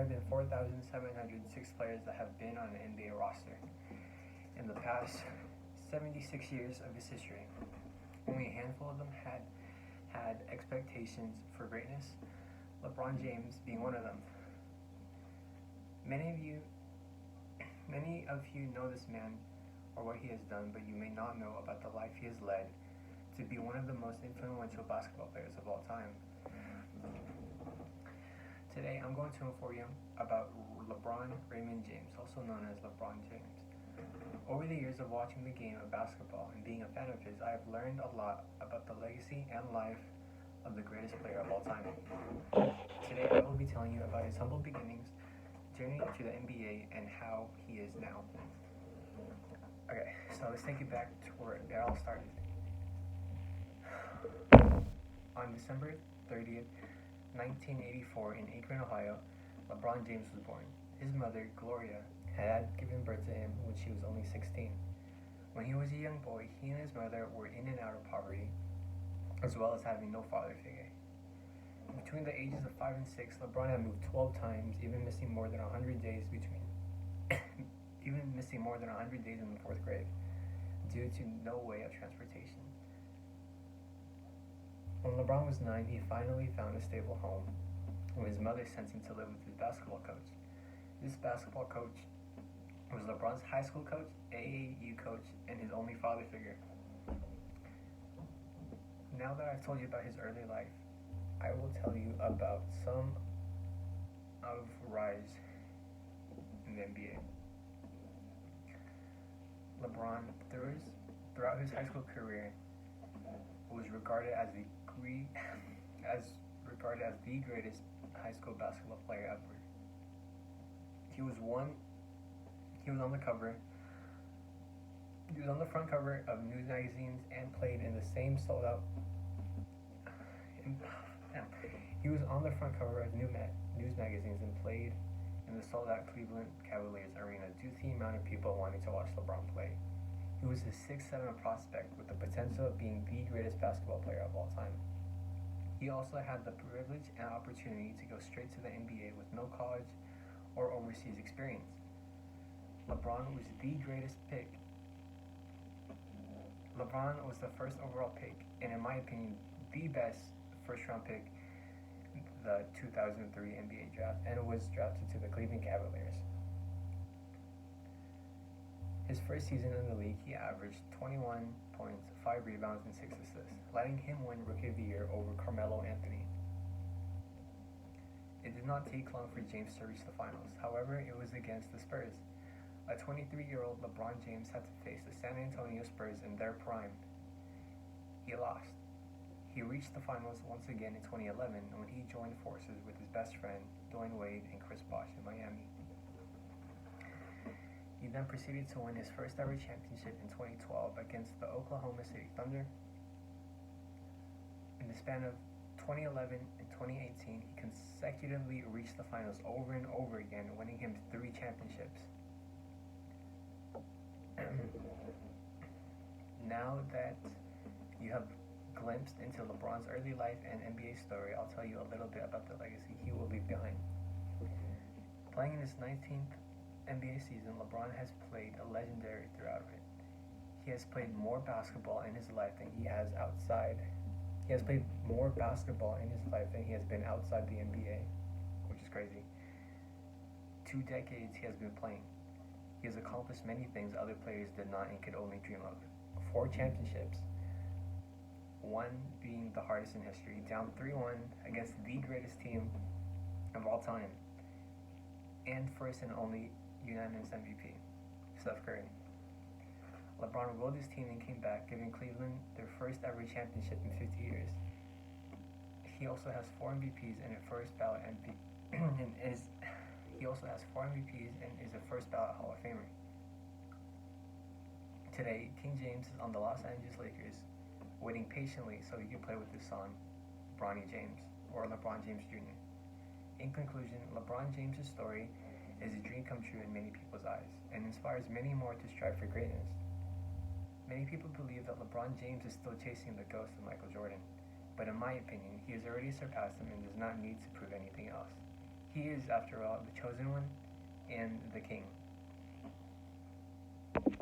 have been 4,706 players that have been on an NBA roster. In the past 76 years of its history, only a handful of them had expectations for greatness, LeBron James being one of them. Many of you know this man or what he has done, but you may not know about the life he has led to be one of the most influential basketball players of all time. Today, I'm going to inform you about LeBron Raymond James, also known as LeBron James. Over the years of watching the game of basketball and being a fan of his, I have learned a lot about the legacy and life of the greatest player of all time. Today, I will be telling you about his humble beginnings, journey to the NBA, and how he is now. Okay, so let's take it back to where it all started. On December 30th, 1984, in Akron, Ohio, LeBron James was born. His mother, Gloria, had given birth to him when she was only 16. When he was a young boy, he and his mother were in and out of poverty, as well as having no father figure. Between the ages of 5 and 6, LeBron had moved 12 times, even missing more than 100 days in the 4th grade, due to no way of transportation. When LeBron was 9, he finally found a stable home when his mother sent him to live with his basketball coach. This basketball coach was LeBron's high school coach, AAU coach, and his only father figure. Now that I've told you about his early life, I will tell you about some of rise in the NBA. LeBron, throughout his high school career, was regarded as the greatest high school basketball player ever. He was on the front cover of news magazines and played in the same sold-out. He was on the front cover of news magazines and played in the sold-out Cleveland Cavaliers arena due to the amount of people wanting to watch LeBron play. He was a 6'7" prospect with the potential of being the greatest basketball player of all time. He also had the privilege and opportunity to go straight to the NBA with no college or overseas experience. LeBron was the greatest pick. LeBron was the first overall pick, and in my opinion, the best first-round pick in the 2003 NBA draft, and was drafted to the Cleveland Cavaliers. His first season in the league, he averaged 21 points, 5 rebounds, and 6 assists, letting him win Rookie of the Year over Carmelo Anthony. It did not take long for James to reach the finals. However, it was against the Spurs. A 23-year-old LeBron James had to face the San Antonio Spurs in their prime. He lost. He reached the finals once again in 2011 when he joined forces with his best friend, Dwayne Wade, and Chris Bosh in Miami. He then proceeded to win his first ever championship in 2012 against the Oklahoma City Thunder. In the span of 2011 and 2018, he consecutively reached the finals over and over again, winning him 3 championships. Now that you have glimpsed into LeBron's early life and NBA story, I'll tell you a little bit about the legacy he will leave behind. Playing in his 19th NBA season, LeBron has played a legendary throughout it. He has played more basketball in his life than he has outside. He has played more basketball in his life than he has been outside the NBA, which is crazy. 2 decades he has been playing. He has accomplished many things other players did not and could only dream of. 4 championships, one being the hardest in history, down 3-1 against the greatest team of all time, and first and only unanimous MVP, Steph Curry. LeBron rolled his team and came back, giving Cleveland their first ever championship in 50 years. He also has 4 MVPs and a first ballot MVP, He also has 4 MVPs and is a first ballot Hall of Famer. Today, King James is on the Los Angeles Lakers, waiting patiently so he can play with his son, Bronny James, or LeBron James Jr. In conclusion, LeBron James' story is a dream come true in many people's eyes, and inspires many more to strive for greatness. Many people believe that LeBron James is still chasing the ghost of Michael Jordan, but in my opinion, he has already surpassed him and does not need to prove anything else. he is, after all, the chosen one and the king.